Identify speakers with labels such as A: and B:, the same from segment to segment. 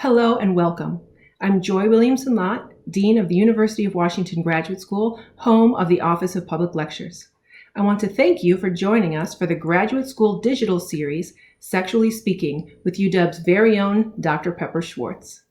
A: Hello and welcome. I'm Joy Williamson-Lott, Dean of the University of Washington Graduate School, home of the Office of Public Lectures. I want to thank you for joining us for the Graduate School Digital Series, Sexually Speaking, with UW's very own Dr. Pepper Schwartz.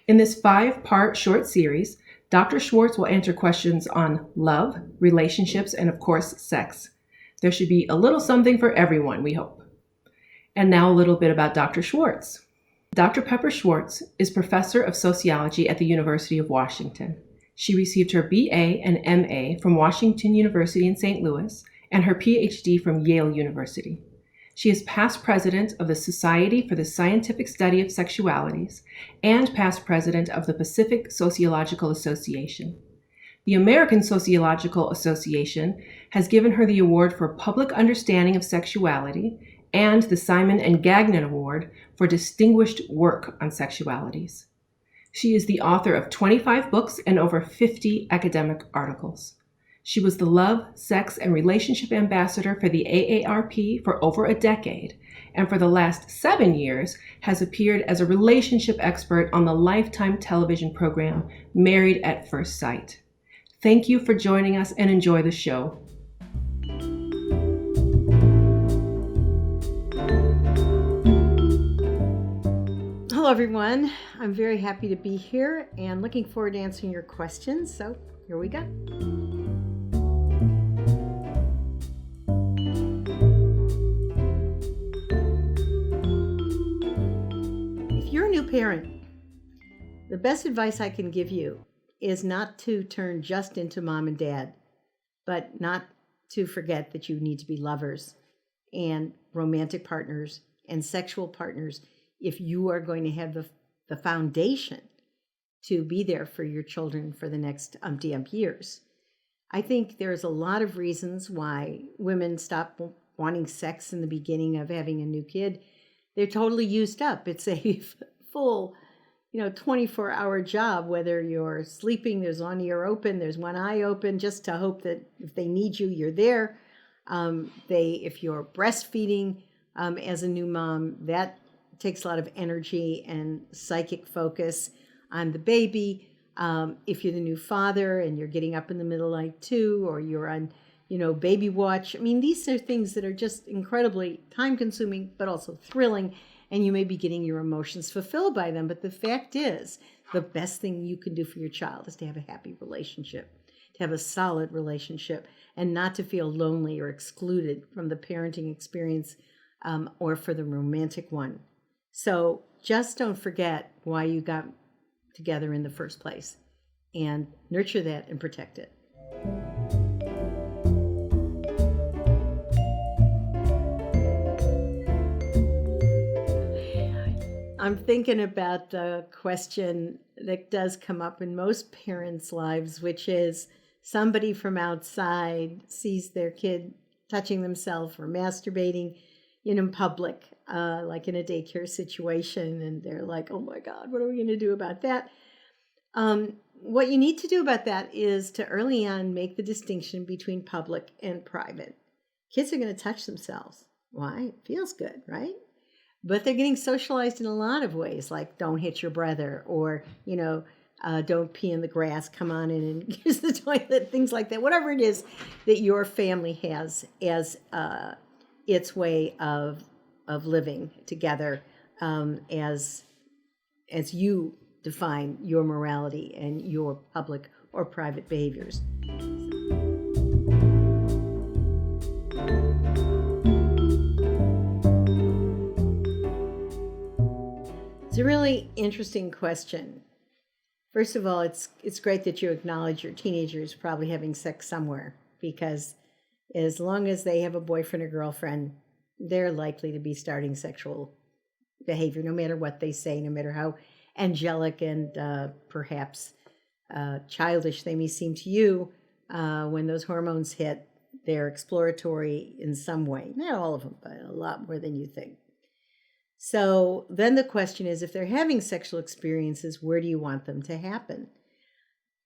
A: In this 5-part short series, Dr. Schwartz will answer questions on love, relationships, and of course, sex. There should be a little something for everyone, we hope. And now a little bit about Dr. Schwartz. Dr. Pepper Schwartz is professor of sociology at the University of Washington. She received her BA and MA from Washington University in St. Louis and her PhD from Yale University. She is past president of the Society for the Scientific Study of Sexualities and past president of the Pacific Sociological Association. The American Sociological Association has given her the Award for Public Understanding of Sexuality and the Simon and Gagnon Award for Distinguished Work on Sexualities. She is the author of 25 books and over 50 academic articles. She was the Love, Sex, and Relationship Ambassador for the AARP for over a decade, and for the last 7 years has appeared as a relationship expert on the Lifetime television program Married at First Sight. Thank you for joining us and enjoy the show.
B: Hello, everyone. I'm very happy to be here and looking forward to answering your questions. So here we go. If you're a new parent, the best advice I can give you is not to turn just into mom and dad, but not to forget that you need to be lovers and romantic partners and sexual partners if you are going to have the foundation to be there for your children for the next umpty years. I think there's a lot of reasons why women stop wanting sex in the beginning of having a new kid. They're totally used up. It's a full, 24-hour job, whether you're sleeping, there's one ear open, there's one eye open, just to hope that if they need you, you're there. If you're breastfeeding as a new mom, that takes a lot of energy and psychic focus on the baby. If you're the new father and you're getting up in the middle of the night too, or you're on, baby watch. I mean, these are things that are just incredibly time consuming, but also thrilling. And you may be getting your emotions fulfilled by them. But the fact is, the best thing you can do for your child is to have a happy relationship, to have a solid relationship, and not to feel lonely or excluded from the parenting experience or for the romantic one. So just don't forget why you got together in the first place, and nurture that and protect it. I'm thinking about the question that does come up in most parents' lives, which is somebody from outside sees their kid touching themselves or masturbating in public, like in a daycare situation, and they're like, oh my God, what are we going to do about that? What you need to do about that is to early on make the distinction between public and private. Kids are going to touch themselves. Why? It feels good, right? But they're getting socialized in a lot of ways, like don't hit your brother, or, don't pee in the grass, come on in and use the toilet, things like that. Whatever it is that your family has as its way of living together, as you define your morality and your public or private behaviors. It's a really interesting question. First of all, it's great that you acknowledge your teenager is probably having sex somewhere, because as long as they have a boyfriend or girlfriend, they're likely to be starting sexual behavior, no matter what they say, no matter how angelic and perhaps childish they may seem to you. When those hormones hit, they're exploratory in some way. Not all of them, but a lot more than you think. So then the question is, if they're having sexual experiences, where do you want them to happen?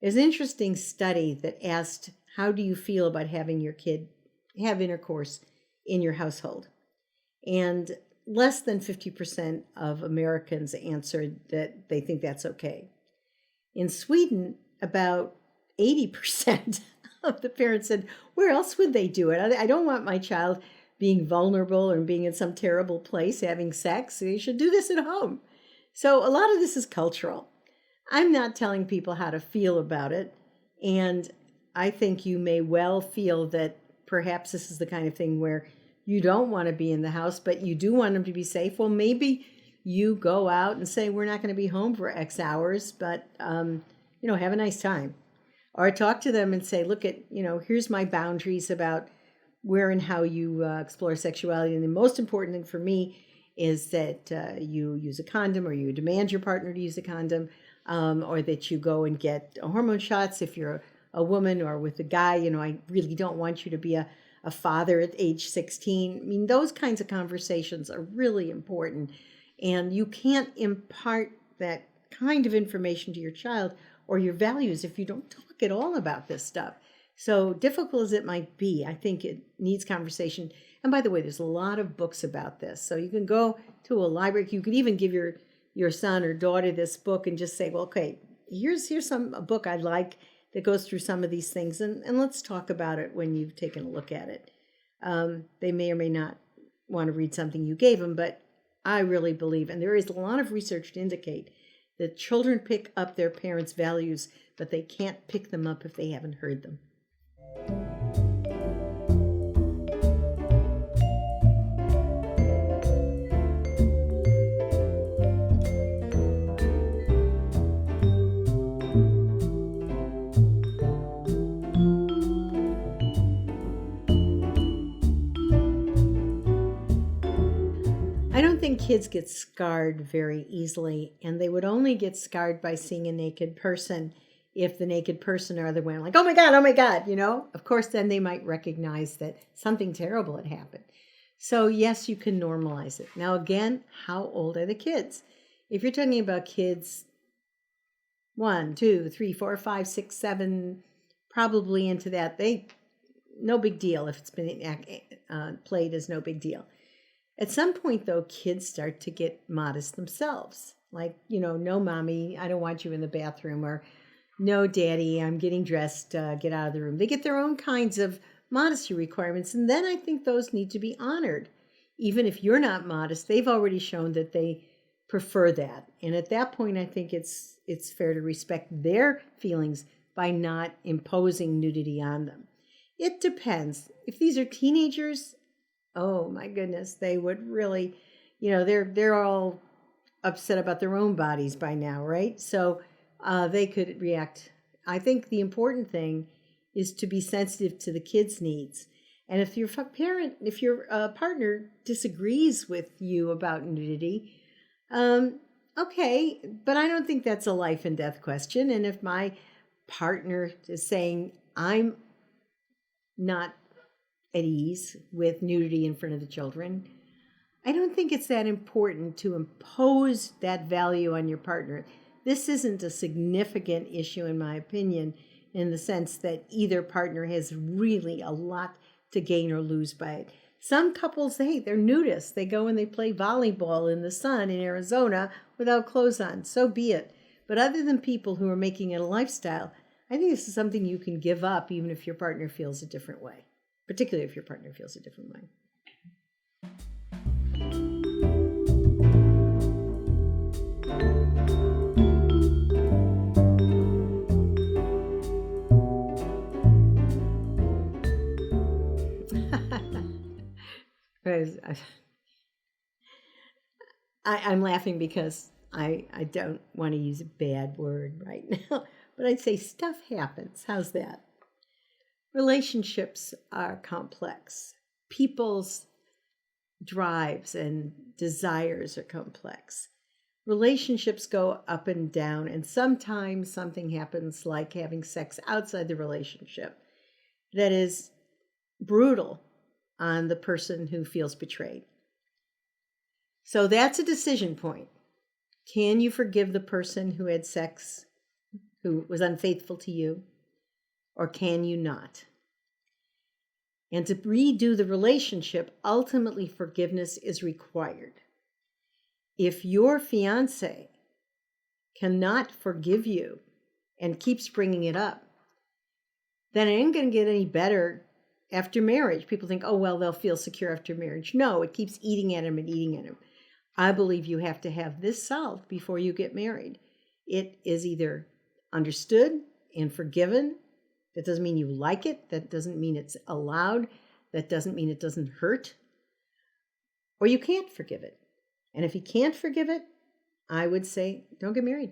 B: There's an interesting study that asked, how do you feel about having your kid have intercourse in your household? And less than 50% of Americans answered that they think that's okay. In Sweden, about 80% of the parents said, where else would they do it? I don't want my child being vulnerable and being in some terrible place having sex. They should do this at home. So a lot of this is cultural. I'm not telling people how to feel about it. And I think you may well feel that perhaps this is the kind of thing where you don't want to be in the house, but you do want them to be safe. Well, maybe you go out and say, we're not going to be home for X hours, but, have a nice time. Or talk to them and say, look here's my boundaries about where and how you explore sexuality. And the most important thing for me is that you use a condom, or you demand your partner to use a condom, or that you go and get hormone shots if you're a woman, or with a guy, I really don't want you to be a father at age 16. I mean, those kinds of conversations are really important. And you can't impart that kind of information to your child or your values if you don't talk at all about this stuff. So difficult as it might be, I think it needs conversation. And by the way, there's a lot of books about this. So you can go to a library. You could even give your son or daughter this book and just say, well, okay, here's a book I like that goes through some of these things. And let's talk about it when you've taken a look at it. They may or may not want to read something you gave them, but I really believe, and there is a lot of research to indicate, that children pick up their parents' values, but they can't pick them up if they haven't heard them. I don't think kids get scarred very easily, and they would only get scarred by seeing a naked person if the naked person are the one like, oh my God, Of course, then they might recognize that something terrible had happened. So yes, you can normalize it. Now again, how old are the kids? If you're talking about kids 1, 2, 3, 4, 5, 6, 7, probably into that, no big deal. If it's been played as no big deal. At some point, though, kids start to get modest themselves. Like, no, mommy, I don't want you in the bathroom. Or, no, daddy, I'm getting dressed, get out of the room. They get their own kinds of modesty requirements. And then I think those need to be honored. Even if you're not modest, they've already shown that they prefer that. And at that point, I think it's fair to respect their feelings by not imposing nudity on them. It depends. If these are teenagers, oh my goodness, they would really, they're all upset about their own bodies by now, right? So they could react. I think the important thing is to be sensitive to the kids' needs. And if your partner disagrees with you about nudity, okay, but I don't think that's a life and death question. And if my partner is saying, I'm not at ease with nudity in front of the children, I don't think it's that important to impose that value on your partner. This isn't a significant issue, in my opinion, in the sense that either partner has really a lot to gain or lose by it. Some couples, they're nudists. They go and they play volleyball in the sun in Arizona without clothes on. So be it. But other than people who are making it a lifestyle, I think this is something you can give up even if your partner feels a different way. Particularly if your partner feels a different way. I'm laughing because I don't want to use a bad word right now, but I'd say stuff happens. How's that? Relationships are complex. People's drives and desires are complex. Relationships go up and down, and sometimes something happens like having sex outside the relationship that is brutal on the person who feels betrayed. So that's a decision point. Can you forgive the person who had sex, who was unfaithful to you, or can you not? And to redo the relationship, ultimately forgiveness is required. If your fiance cannot forgive you and keeps bringing it up, then it ain't going to get any better after marriage. People think, oh, well, they'll feel secure after marriage. No, it keeps eating at him and eating at him. I believe you have to have this solved before you get married. It is either understood and forgiven. That doesn't mean you like it. That doesn't mean it's allowed. That doesn't mean it doesn't hurt. Or you can't forgive it. And if you can't forgive it, I would say don't get married.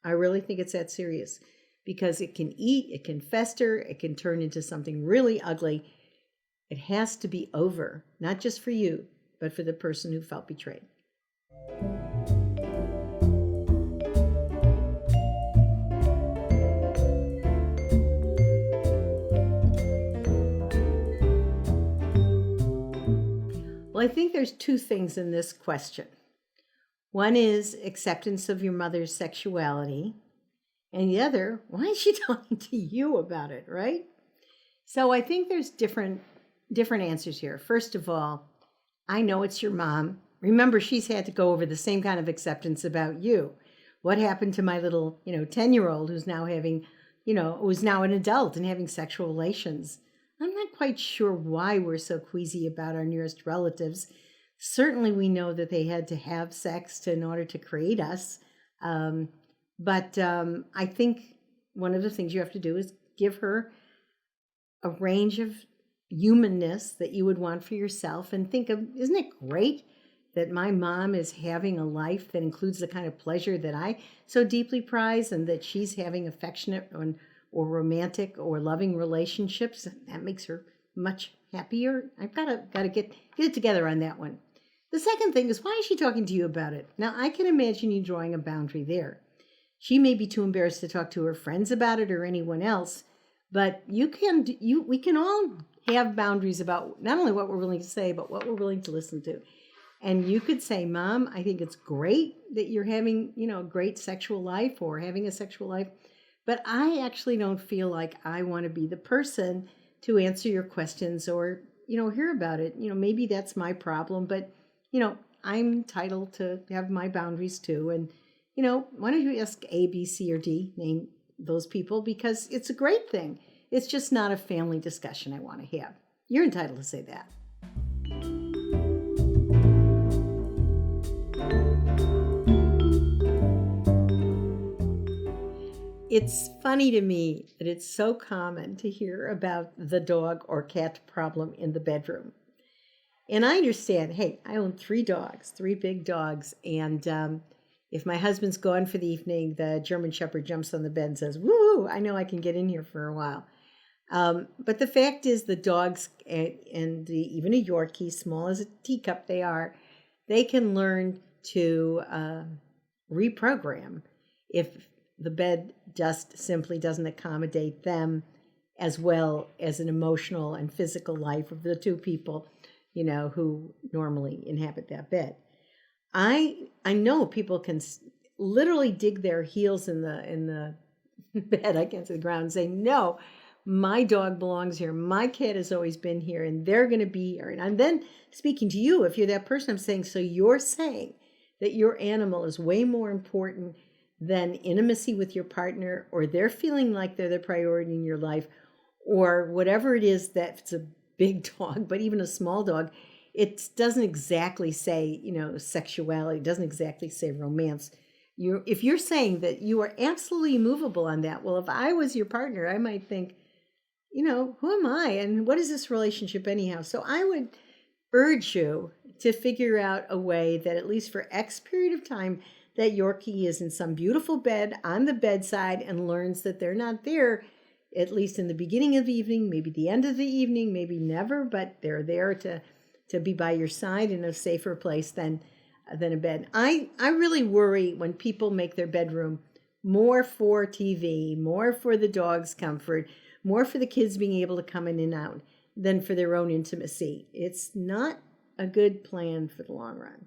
B: I really think it's that serious because it can eat, it can fester, it can turn into something really ugly. It has to be over, not just for you, but for the person who felt betrayed. Well, I think there's two things in this question. One is acceptance of your mother's sexuality, and the other, why is she talking to you about it, right? So I think there's different answers here. First of all, I know it's your mom. Remember, she's had to go over the same kind of acceptance about you. What happened to my little, 10-year-old who's now who's now an adult and having sexual relations? I'm not quite sure why we're so queasy about our nearest relatives. Certainly we know that they had to have sex in order to create us. But I think one of the things you have to do is give her a range of humanness that you would want for yourself and think of, isn't it great that my mom is having a life that includes the kind of pleasure that I so deeply prize and that she's having affectionate or romantic or loving relationships? That makes her much happier. I've got to get it together on that one. The second thing is, why is she talking to you about it? Now, I can imagine you drawing a boundary there. She may be too embarrassed to talk to her friends about it or anyone else, but we can all have boundaries about not only what we're willing to say, but what we're willing to listen to. And you could say, Mom, I think it's great that you're having, a great sexual life or having a sexual life, but I actually don't feel like I want to be the person to answer your questions or, hear about it. Maybe that's my problem, but, I'm entitled to have my boundaries too. And, why don't you ask A, B, C, or D, name those people, because it's a great thing. It's just not a family discussion I want to have. You're entitled to say that. It's funny to me that it's so common to hear about the dog or cat problem in the bedroom. And I understand, hey, I own 3 dogs, 3 big dogs. And if my husband's gone for the evening, the German Shepherd jumps on the bed and says, woo, I know I can get in here for a while. But the fact is the dogs and even a Yorkie, small as a teacup they can learn to reprogram if the bed just simply doesn't accommodate them as well as an emotional and physical life of the 2 people, who normally inhabit that bed. I know people can literally dig their heels in the bed, I can't say the ground, and say, no, my dog belongs here. My cat has always been here, and they're going to be here. And I'm then speaking to you, if you're that person, I'm saying, so you're saying that your animal is way more important than intimacy with your partner, or they're feeling like they're the priority in your life, or whatever it is that's a big dog, but even a small dog, it doesn't exactly say, sexuality, doesn't exactly say romance. If you're saying that you are absolutely immovable on that, well, if I was your partner, I might think, who am I and what is this relationship anyhow? So I would urge you to figure out a way that at least for X period of time that Yorkie is in some beautiful bed on the bedside and learns that they're not there, at least in the beginning of the evening, maybe the end of the evening, maybe never, but they're there to be by your side in a safer place than a bed. I really worry when people make their bedroom more for TV, more for the dog's comfort, more for the kids being able to come in and out than for their own intimacy. It's not a good plan for the long run.